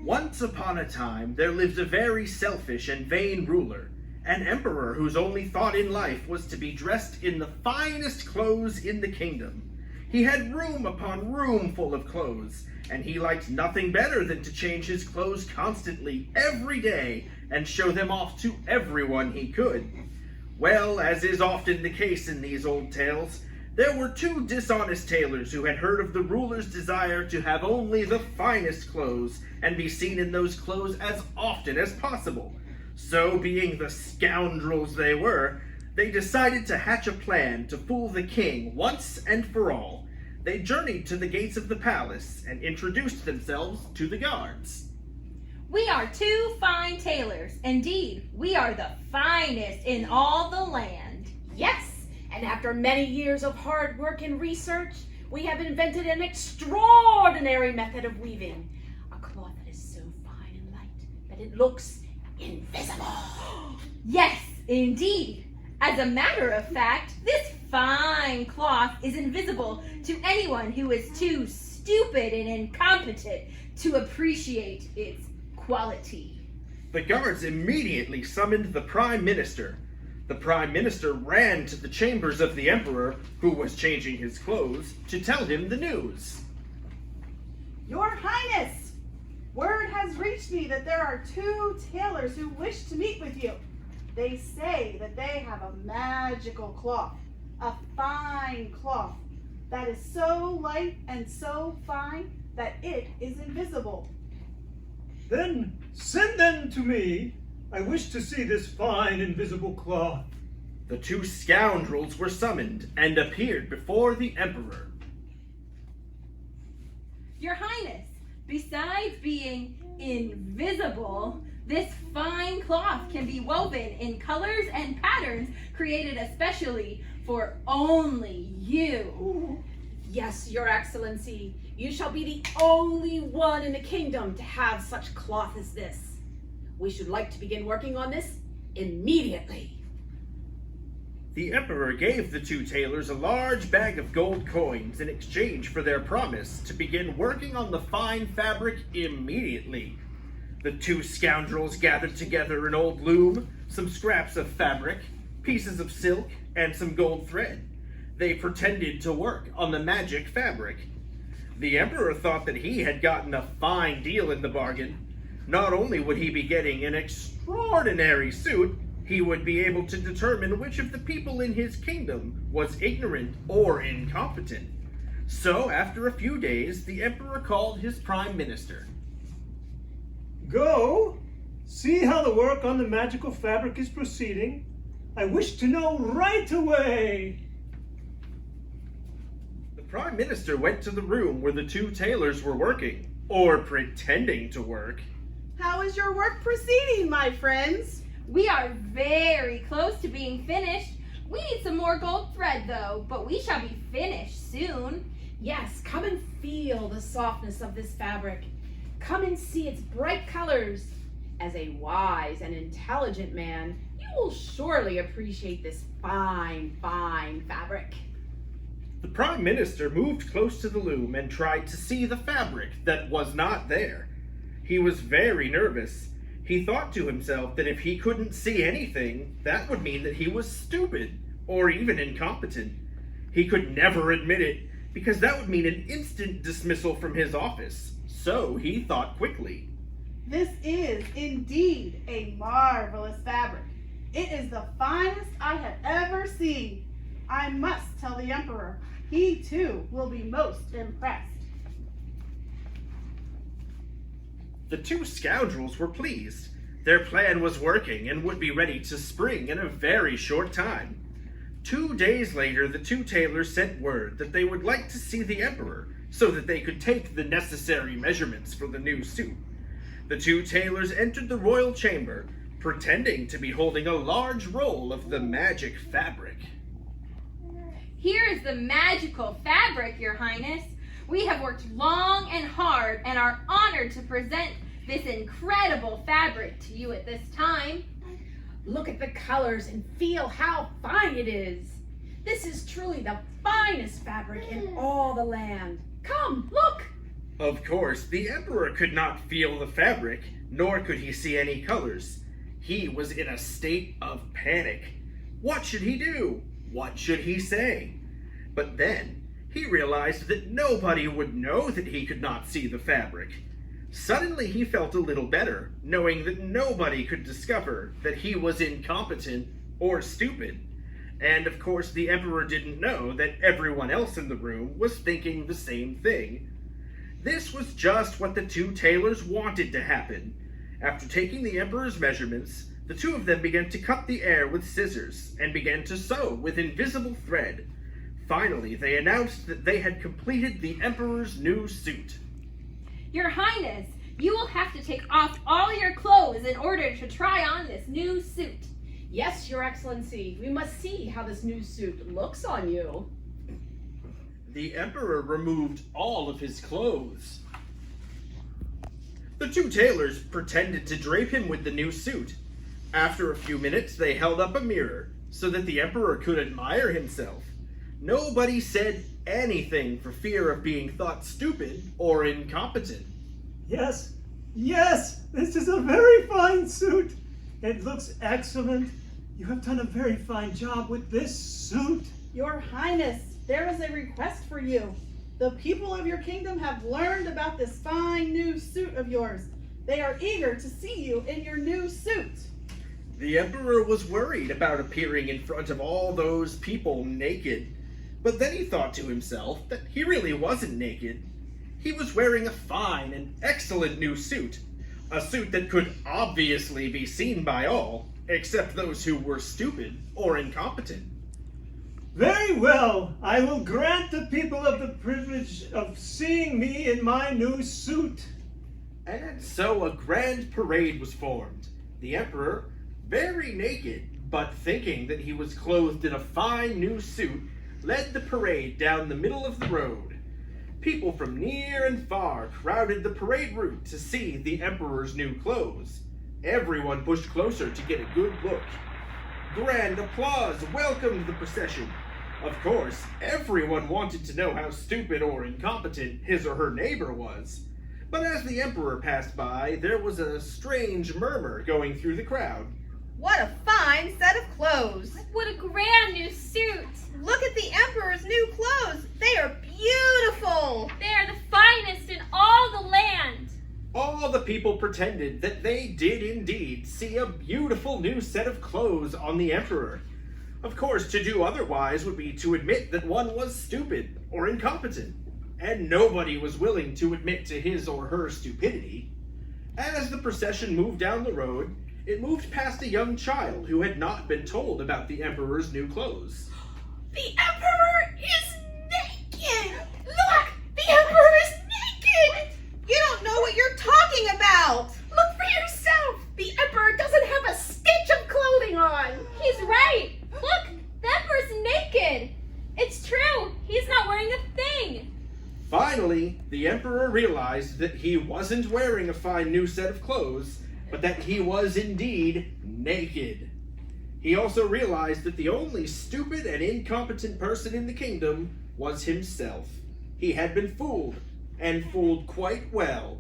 Once upon a time, there lived a very selfish and vain ruler, an emperor whose only thought in life was to be dressed in the finest clothes in the kingdom. He had room upon room full of clothes, and he liked nothing better than to change his clothes constantly, every day, and show them off to everyone he could. Well, as is often the case in these old tales, there were two dishonest tailors who had heard of the ruler's desire to have only the finest clothes and be seen in those clothes as often as possible. So, being the scoundrels they were, they decided to hatch a plan to fool the king once and for all. They journeyed to the gates of the palace and introduced themselves to the guards. We are two fine tailors. Indeed, we are the finest in all the land. Yes, and after many years of hard work and research, we have invented an extraordinary method of weaving. A cloth that is so fine and light that it looks invisible. Yes, indeed. As a matter of fact, this fine cloth is invisible to anyone who is too stupid and incompetent to appreciate its quality. The guards immediately summoned the Prime Minister. The Prime Minister ran to the chambers of the Emperor, who was changing his clothes, to tell him the news. Your Highness, word has reached me that there are two tailors who wish to meet with you. They say that they have a magical cloth, a fine cloth, that is so light and so fine that it is invisible. Then send them to me. I wish to see this fine invisible cloth. The two scoundrels were summoned and appeared before the Emperor. Your Highness, besides being invisible, this fine cloth can be woven in colors and patterns created especially for only you. Yes, Your Excellency, you shall be the only one in the kingdom to have such cloth as this. We should like to begin working on this immediately. The Emperor gave the two tailors a large bag of gold coins in exchange for their promise to begin working on the fine fabric immediately. The two scoundrels gathered together an old loom, some scraps of fabric, pieces of silk, and some gold thread. They pretended to work on the magic fabric. The Emperor thought that he had gotten a fine deal in the bargain. Not only would he be getting an extraordinary suit, he would be able to determine which of the people in his kingdom was ignorant or incompetent. So, after a few days, the Emperor called his Prime Minister. Go, see how the work on the magical fabric is proceeding. I wish to know right away. The Prime Minister went to the room where the two tailors were working, or pretending to work. How is your work proceeding, my friends? We are very close to being finished. We need some more gold thread though, but we shall be finished soon. Yes, come and feel the softness of this fabric. Come and see its bright colors. As a wise and intelligent man, you will surely appreciate this fine, fine fabric. The Prime Minister moved close to the loom and tried to see the fabric that was not there. He was very nervous. He thought to himself that if he couldn't see anything, that would mean that he was stupid or even incompetent. He could never admit it, because that would mean an instant dismissal from his office. So he thought quickly. This is indeed a marvelous fabric. It is the finest I have ever seen. I must tell the Emperor. He too will be most impressed. The two scoundrels were pleased. Their plan was working and would be ready to spring in a very short time. 2 days later, the two tailors sent word that they would like to see the Emperor so that they could take the necessary measurements for the new suit. The two tailors entered the royal chamber, pretending to be holding a large roll of the magic fabric. Here is the magical fabric, Your Highness. We have worked long and hard and are honored to present this incredible fabric to you at this time. Look at the colors and feel how fine it is. This is truly the finest fabric in all the land. Come, look! Of course, the emperor could not feel the fabric, nor could he see any colors. He was in a state of panic. What should he do? What should he say? But then he realized that nobody would know that he could not see the fabric. Suddenly he felt a little better, knowing that nobody could discover that he was incompetent or stupid. And of course the emperor didn't know that everyone else in the room was thinking the same thing. This was just what the two tailors wanted to happen. After taking the emperor's measurements, the two of them began to cut the air with scissors and began to sew with invisible thread. Finally, they announced that they had completed the emperor's new suit. Your Highness, you will have to take off all your clothes in order to try on this new suit. Yes, Your Excellency, we must see how this new suit looks on you. The emperor removed all of his clothes. The two tailors pretended to drape him with the new suit. After a few minutes, they held up a mirror so that the emperor could admire himself. Nobody said anything for fear of being thought stupid or incompetent. Yes, yes, this is a very fine suit. It looks excellent. You have done a very fine job with this suit. Your Highness, there is a request for you. The people of your kingdom have learned about this fine new suit of yours. They are eager to see you in your new suit. The emperor was worried about appearing in front of all those people naked. But then he thought to himself that he really wasn't naked. He was wearing a fine and excellent new suit. A suit that could obviously be seen by all, except those who were stupid or incompetent. Very well, I will grant the people of the privilege of seeing me in my new suit. And so a grand parade was formed. The emperor, very naked, but thinking that he was clothed in a fine new suit, led the parade down the middle of the road. People from near and far crowded the parade route to see the emperor's new clothes. Everyone pushed closer to get a good look. Grand applause welcomed the procession. Of course, everyone wanted to know how stupid or incompetent his or her neighbor was. But as the emperor passed by, there was a strange murmur going through the crowd. What a fine set of clothes! What a grand new suit! Look at the Emperor's new clothes! They are beautiful! They are the finest in all the land! All the people pretended that they did indeed see a beautiful new set of clothes on the emperor. Of course, to do otherwise would be to admit that one was stupid or incompetent, and nobody was willing to admit to his or her stupidity. As the procession moved down the road, it moved past a young child who had not been told about the emperor's new clothes. The Emperor is naked! Look! The Emperor is naked! You don't know what you're talking about! Look for yourself! The Emperor doesn't have a stitch of clothing on! He's right! Look! The Emperor's naked! It's true! He's not wearing a thing! Finally, the emperor realized that he wasn't wearing a fine new set of clothes, but that he was indeed naked. He also realized that the only stupid and incompetent person in the kingdom was himself. He had been fooled, and fooled quite well.